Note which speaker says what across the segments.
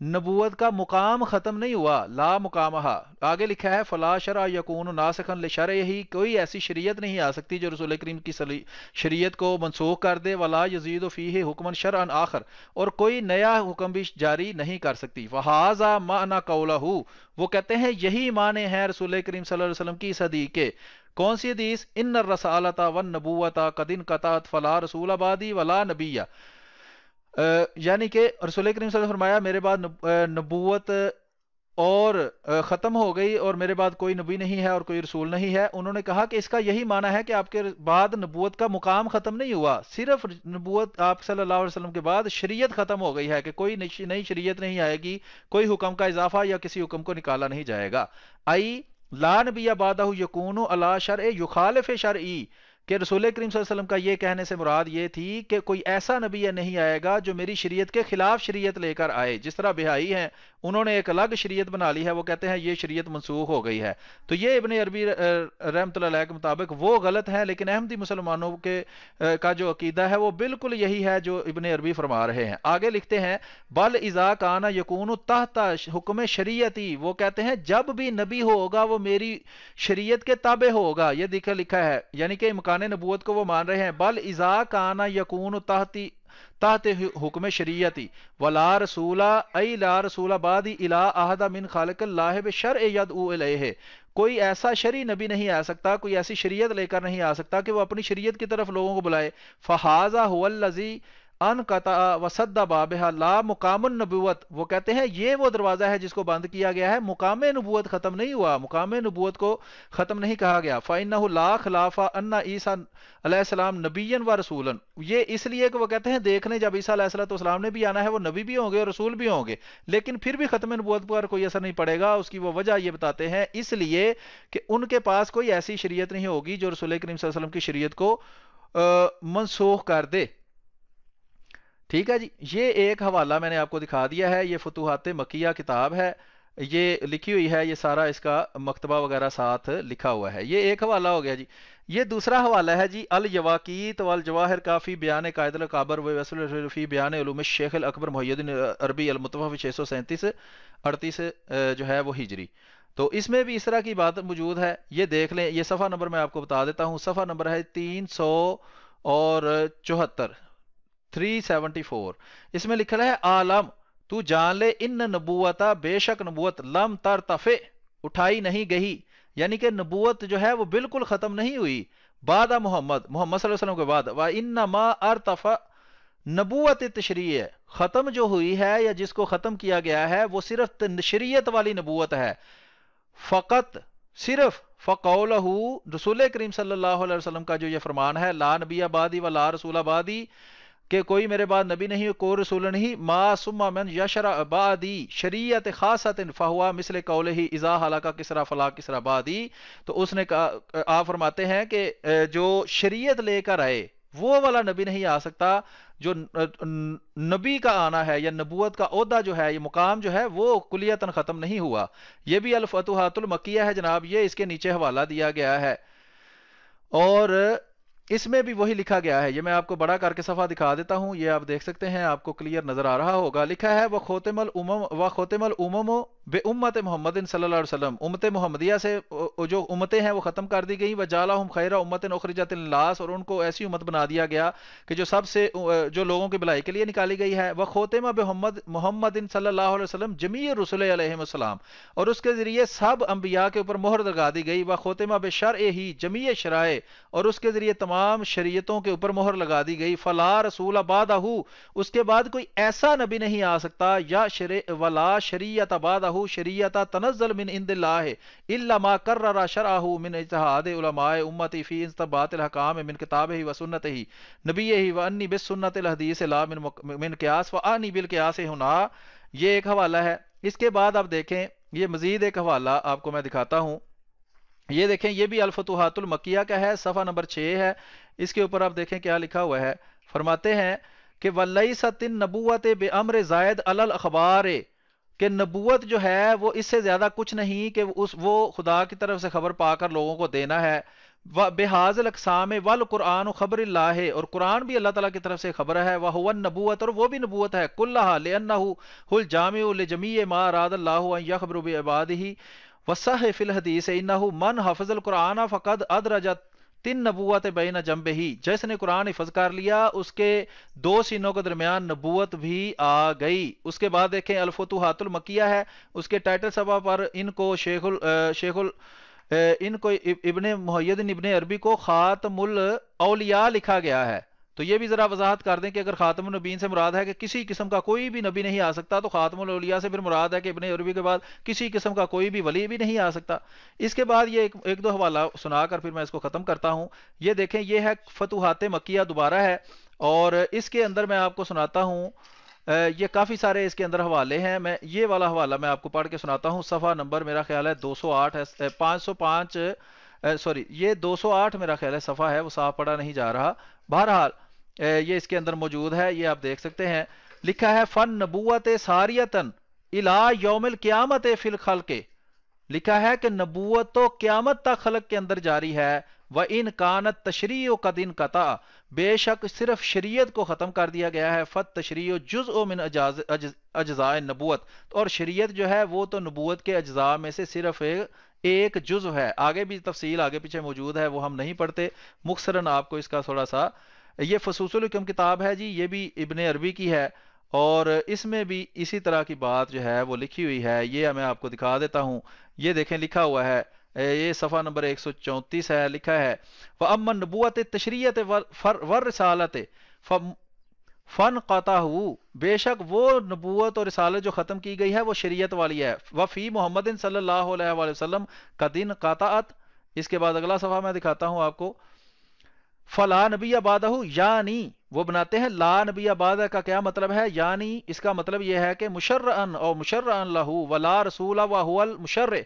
Speaker 1: نبوت کا مقام ختم نہیں ہوا، لا مقامہا، آگے لکھا ہے فلا شرع یکون ناسخا لشرعہ، کوئی ایسی شریعت نہیں آ سکتی جو رسول کریم کی شریعت کو منسوخ کر دے، ولا یزید فیہ حکما شرعا آخر، اور کوئی نیا حکم بھی جاری نہیں کر سکتی۔ فہذا معنی قولہ، وہ کہتے ہیں یہی معنی ہے رسول کریم صلی اللہ علیہ وسلم کی اس حدیث کے۔ کون سی حدیث؟ ان الرسالۃ والنبوۃ قد انقطعت فلا رسول بعدی ولا نبی، یعنی کہ رسول کریم صلی اللہ علیہ وسلم نے فرمایا میرے بعد نبوت اور ختم ہو گئی اور میرے بعد کوئی نبی نہیں ہے اور کوئی رسول نہیں ہے۔ انہوں نے کہا کہ اس کا یہی معنی ہے کہ آپ کے بعد نبوت کا مقام ختم نہیں ہوا، صرف نبوت آپ صلی اللہ علیہ وسلم کے بعد شریعت ختم ہو گئی ہے کہ کوئی نئی شریعت نہیں آئے گی، کوئی حکم کا اضافہ یا کسی حکم کو نکالا نہیں جائے گا۔ آئی لا نبی بعدہ یکون علی شرع یخالف شرعی، کہ رسول کریم صلی اللہ علیہ وسلم کا یہ کہنے سے مراد یہ تھی کہ کوئی ایسا نبی نہیں آئے گا جو میری شریعت کے خلاف شریعت لے کر آئے۔ جس طرح بہائی ہیں، انہوں نے ایک الگ شریعت بنا لی ہے، وہ کہتے ہیں یہ شریعت منسوخ ہو گئی ہے، تو یہ ابن عربی رحمۃ اللہ علیہ کے مطابق وہ غلط ہے، لیکن احمدی مسلمانوں کے کا جو عقیدہ ہے وہ بالکل یہی ہے جو ابن عربی فرما رہے ہیں۔ آگے لکھتے ہیں بل اذا کان یکون تحت حکم شریعتی، وہ کہتے ہیں جب بھی نبی ہوگا وہ میری شریعت کے تابع ہوگا، یہ لکھا ہے، یعنی کہ امکان نبوت کو وہ مان رہے ہیں۔ بل اذا کان یکون تحت حکم شریعتی ولا رسول ای لا رسول بعدی الی احد من خالق اللہ بشرع یدعو الیہ، کوئی ایسا شرعی نبی نہیں آ سکتا، کوئی ایسی شریعت لے کر نہیں آ سکتا کہ وہ اپنی شریعت کی طرف لوگوں کو بلائے۔ فہذا هو الذی انقطع وسد بابها لا مقام النبوت، وہ کہتے ہیں یہ وہ دروازہ ہے جس کو بند کیا گیا ہے، مقام نبوت ختم نہیں ہوا، مقام نبوت کو ختم نہیں کہا گیا۔ فإنه لا خلاف ان عیسیٰ علیہ السلام نبی و رسول، یہ اس لیے کہ وہ کہتے ہیں دیکھ لیں جب عیسیٰ علیہ السلام نے بھی آنا ہے وہ نبی بھی ہوں گے اور رسول بھی ہوں گے، لیکن پھر بھی ختم نبوت پر کوئی اثر نہیں پڑے گا۔ اس کی وہ وجہ یہ بتاتے ہیں اس لیے کہ ان کے پاس کوئی ایسی شریعت نہیں ہوگی جو رسول کریم صلی اللہ علیہ وسلم کی شریعت کو منسوخ کر دے۔ ٹھیک ہے جی، یہ ایک حوالہ میں نے آپ کو دکھا دیا ہے، یہ فتوحات مکیہ کتاب ہے، یہ لکھی ہوئی ہے، یہ سارا اس کا مکتبہ وغیرہ ساتھ لکھا ہوا ہے، یہ ایک حوالہ ہو گیا جی۔ یہ دوسرا حوالہ ہے جی الیواقیت والجواہر کا فی بیان قائد الکابر و وصل فی بیان علوم الشیخ الاکبر محی الدین عربی المتوفی 637 38 جو ہے وہ ہجری، تو اس میں بھی اس طرح کی بات موجود ہے، یہ دیکھ لیں۔ یہ صفحہ نمبر میں آپ کو بتا دیتا ہوں، صفحہ نمبر ہے 374 374، اس میں لکھا ہے عالم تو جان لے ان نبوتا، بے شک نبوت لم ترتفع اٹھائی نہیں گئی، یعنی کہ نبوت جو ہے وہ بالکل ختم نہیں ہوئی بعد محمد صلی اللہ علیہ وسلم کے بعد۔ وانما ارتفع، نبوت تشریع ختم جو ہوئی ہے یا جس کو ختم کیا گیا ہے وہ صرف شریعت والی نبوت ہے، فقط صرف فقولہ، رسول کریم صلی اللہ علیہ وسلم کا جو یہ فرمان ہے لا نبی بعدی ولا رسول بعدی، کہ کوئی میرے بعد نبی نہیں کوئی رسول نہیں، ما ثم من یشرع بعدی شریعت خاصۃ فہوا مثل قولہ اذا ہلاک کسری فلا کسری بعدی، تو اس نے کہا، آپ فرماتے ہیں کہ جو شریعت لے کر آئے وہ والا نبی نہیں آ سکتا، جو نبی کا آنا ہے یا نبوت کا عہدہ جو ہے، یہ مقام جو ہے وہ کلیتاً ختم نہیں ہوا۔ یہ بھی الفتوحات المکیہ ہے جناب، یہ اس کے نیچے حوالہ دیا گیا ہے، اور اس میں بھی وہی لکھا گیا ہے۔ یہ میں آپ کو بڑا کر کے صفحہ دکھا دیتا ہوں، یہ آپ دیکھ سکتے ہیں، آپ کو کلیئر نظر آ رہا ہوگا۔ لکھا ہے وختم الامم بامت محمد صلی اللہ علیہ وسلم، امت محمدیہ سے جو امتیں ہیں وہ ختم کر دی گئیں، وجعلہم خیر امت اخرجت للناس، اور ان کو ایسی امت بنا دیا گیا کہ جو سب سے جو لوگوں کی بھلائی کے لیے نکالی گئی ہے۔ وختم محمد صلی اللہ علیہ وسلم جمیع الرسل علیہم السلام، اور اس کے ذریعے سب انبیاء کے اوپر مہر لگا دی گئی۔ وختم بشرعہ جمیع شرائع، اور اس کے ذریعے تمام شریعتوں کے اوپر مہر لگا دی گئی۔ فلا رسول بعدہ، اس کے بعد کوئی ایسا نبی نہیں آ سکتا، یا ولا شریعت بعدہ شریعت تنزل من عند اللہ الا ما قرر شرعہ من اجتہاد علماء امتی فی استنباط الاحکام من کتابہ و سنتہ نبیہ وانی بالسنت الحدیث لا من قیاس وانی بالقیاس ہنا۔ یہ ایک حوالہ ہے۔ اس کے بعد آپ دیکھیں، یہ مزید ایک حوالہ آپ کو میں دکھاتا ہوں، یہ دیکھیں، یہ بھی الفتوحات المکیہ کا ہے، صفحہ نمبر 6 ہے، اس کے اوپر آپ دیکھیں کیا لکھا ہوا ہے۔ فرماتے ہیں کہ وَلَيْسَتِ النَّبُوَّةُ بِأَمْرِ زائد علی الاخبار، کہ نبوت جو ہے وہ اس سے زیادہ کچھ نہیں کہ وہ خدا کی طرف سے خبر پا کر لوگوں کو دینا ہے۔ بحاظ الاقسام والقرآن خبر اللہ ہے، اور قرآن بھی اللہ تعالیٰ کی طرف سے خبر ہے، وہو النبوت، اور وہ بھی نبوت ہے، کلھا لأنہ هو الجامع لجمیع ما اراد اللہ ان یخبر بعبادہ، وصح فی الحدیث انہ من حفظ القرآن فقد ادرجت تین نبوت بین جنبہ ہی، جس نے قرآن حفظ کر لیا اس کے دو سینوں کے درمیان نبوت بھی آ گئی۔ اس کے بعد دیکھیں الفتوحات المکیہ ہے، اس کے ٹائٹل صفحہ پر ان کو ان کو ابن محی ابن عربی کو خاتم الاولیاء لکھا گیا ہے۔ تو یہ بھی ذرا وضاحت کر دیں کہ اگر خاتم النبیین سے مراد ہے کہ کسی قسم کا کوئی بھی نبی نہیں آ سکتا، تو خاتم الاولیاء سے پھر مراد ہے کہ ابن عربی کے بعد کسی قسم کا کوئی بھی ولی بھی نہیں آ سکتا۔ اس کے بعد یہ ایک دو حوالہ سنا کر پھر میں اس کو ختم کرتا ہوں۔ یہ دیکھیں، یہ ہے فتوحات مکیہ دوبارہ ہے، اور اس کے اندر میں آپ کو سناتا ہوں، یہ کافی سارے اس کے اندر حوالے ہیں، میں یہ والا حوالہ میں آپ کو پڑھ کے سناتا ہوں۔ صفحہ نمبر میرا خیال ہے 208 ہے، 505 سوری یہ 208 میرا خیال ہے صفحہ ہے، وہ صاف پڑھا نہیں جا رہا۔ بہرحال یہ اس کے اندر موجود ہے، یہ آپ دیکھ سکتے ہیں۔ لکھا ہے فن نبوت ساریتن الی یوم القیامت فی الخلق، لکھا ہے کہ نبوت تو قیامت تک خلق کے اندر جاری ہے۔ وَإِن كَانَتْ تَشْرِيعُ قَدْ انْقَطَعَ، بے شک صرف شریعت کو ختم کر دیا گیا ہے۔ فَالتَّشْرِيعُ جُزْءٌ مِّنْ اجزاء النبوت، اور شریعت جو ہے وہ تو نبوت کے اجزاء میں سے صرف ایک جزء ہے۔ آگے بھی تفصیل آگے پیچھے موجود ہے، وہ ہم نہیں پڑھتے، مختصراً آپ کو اس کا تھوڑا سا۔ یہ فصوص الحکم کتاب ہے جی، یہ بھی ابن عربی کی ہے، اور اس میں بھی اسی طرح کی بات جو ہے وہ لکھی ہوئی ہے۔ یہ میں آپ کو دکھا دیتا ہوں، یہ دیکھیں لکھا ہوا ہے، یہ صفحہ نمبر 134 ہے، لکھا ہے وَأَمَّا النُّبُوَّةُ التَّشْرِيعَةُ وَالرِّسَالَةُ فَانْقَطَعُ، بے شک وہ نبوت اور رسالت جو ختم کی گئی ہے وہ شریعت والی ہے۔ وَفِي مُحَمَّدٍ صلی اللہ علیہ وآلہ وسلم قَدْ انْقَطَعَتْ، اس کے بعد اگلا صفحہ میں دکھاتا ہوں آپ کو۔ فلا نبی بعدہ، یعنی وہ بناتے ہیں لا نبی بعدہ کا کیا مطلب ہے، یعنی اس کا مطلب یہ ہے کہ مشرعن اور مشرعن لہ ولا رسول وہو المشرع،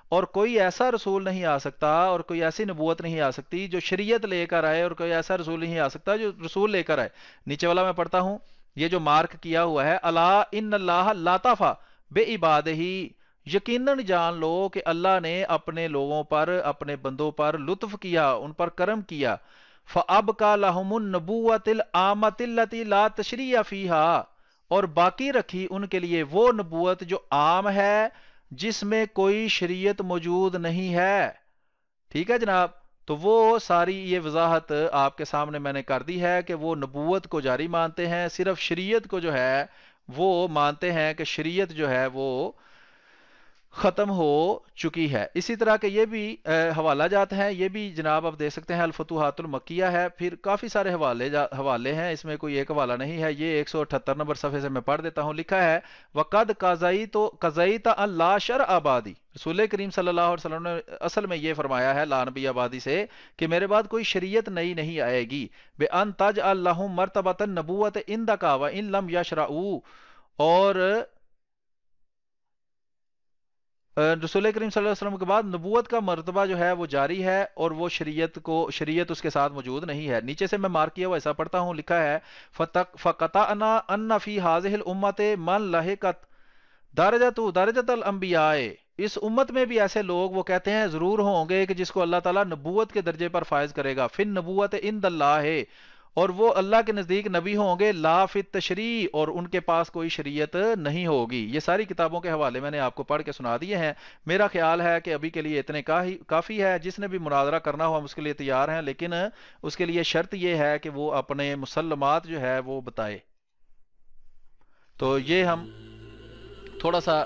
Speaker 1: اور کوئی ایسا رسول نہیں آ سکتا اور کوئی ایسی نبوت نہیں آ سکتی جو شریعت لے کر آئے، اور کوئی ایسا رسول نہیں آ سکتا جو رسول لے کر آئے۔ نیچے والا میں پڑھتا ہوں، یہ جو مارک کیا ہوا ہے، الا ان اللہ لاطف بعبادہ، یقیناً جان لو کہ اللہ نے اپنے لوگوں پر، اپنے بندوں پر لطف کیا، ان پر کرم کیا۔ فَأَبْقَى لَهُمُ النُّبُوَّةَ الْعَامَّةَ الَّتِي لَا تَشْرِيعَ فِيهَا، اور باقی رکھی ان کے لیے وہ نبوت جو عام ہے، جس میں کوئی شریعت موجود نہیں ہے۔ ٹھیک ہے جناب، تو وہ ساری یہ وضاحت آپ کے سامنے میں نے کر دی ہے کہ وہ نبوت کو جاری مانتے ہیں، صرف شریعت کو جو ہے وہ مانتے ہیں کہ شریعت جو ہے وہ ختم ہو چکی ہے۔ اسی طرح کے یہ بھی حوالہ جات ہیں، یہ بھی جناب آپ دیکھ سکتے ہیں، الفتوحات المکیہ ہے، پھر کافی سارے حوالے ہیں، اس میں کوئی ایک حوالہ نہیں ہے۔ یہ 178 نمبر صفحے سے میں پڑھ دیتا ہوں، لکھا ہے وَقَدْ قَضَيْتَ أَن لَا شَرْعَ بَعْدِي، رسول کریم صلی اللہ علیہ وسلم نے اصل میں یہ فرمایا ہے لا نبی آبادی سے کہ میرے بعد کوئی شریعت نئی نہیں آئے گی۔ بِأَن تَجْعَلَ لَهُم مَرْتَبَةَ النُّبُوَّةِ عِندَكَ وَإِن لَمْ يَشْرَعُوا، اور رسول کریم صلی اللہ علیہ وسلم کے بعد نبوت کا مرتبہ جو ہے وہ جاری ہے، اور وہ شریعت اس کے ساتھ موجود نہیں ہے۔ نیچے سے میں مارک کیا ہوا ایسا پڑھتا ہوں، لکھا ہے فَقَطَعْنَا أَنَّ فِي هَذِهِ الْأُمَّةِ مَنْ لَحِقَتْ درجۃ الانبیاء، اس امت میں بھی ایسے لوگ وہ کہتے ہیں ضرور ہوں گے کہ جس کو اللہ تعالیٰ نبوت کے درجے پر فائز کرے گا، فِي النبوۃ عند اللہ، اور وہ اللہ کے نزدیک نبی ہوں گے، لا فی التشریع، اور ان کے پاس کوئی شریعت نہیں ہوگی۔ یہ ساری کتابوں کے حوالے میں نے آپ کو پڑھ کے سنا دیے ہیں۔ میرا خیال ہے کہ ابھی کے لیے اتنے کافی ہے، جس نے بھی مناظرہ کرنا ہو ہم اس کے لیے تیار ہیں، لیکن اس کے لیے شرط یہ ہے کہ وہ اپنے مسلمات جو ہے وہ بتائے۔ تو یہ ہم تھوڑا سا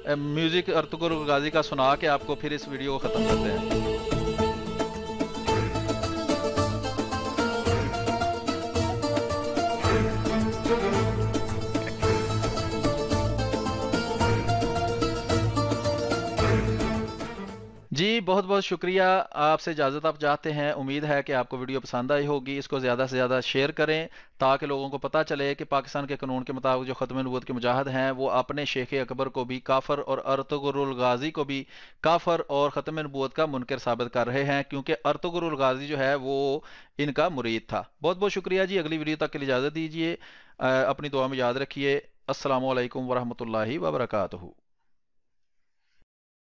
Speaker 1: میوزک ارطغرل غازی کا سنا کے آپ کو پھر اس ویڈیو کو ختم کرتے ہیں۔ جی بہت بہت شکریہ، آپ سے اجازت آپ چاہتے ہیں، امید ہے کہ آپ کو ویڈیو پسند آئی ہوگی۔ اس کو زیادہ سے زیادہ شیئر کریں تاکہ لوگوں کو پتہ چلے کہ پاکستان کے قانون کے مطابق جو ختم نبوت کے مجاہد ہیں وہ اپنے شیخ اکبر کو بھی کافر اور ارطغرل غازی کو بھی کافر اور ختم نبوت کا منکر ثابت کر رہے ہیں، کیونکہ ارطغرل غازی جو ہے وہ ان کا مرید تھا۔ بہت بہت شکریہ جی، اگلی ویڈیو تک کے لیے اجازت دیجیے، اپنی دعا میں یاد رکھیے۔ السلام علیکم ورحمۃ اللہ وبرکاتہ۔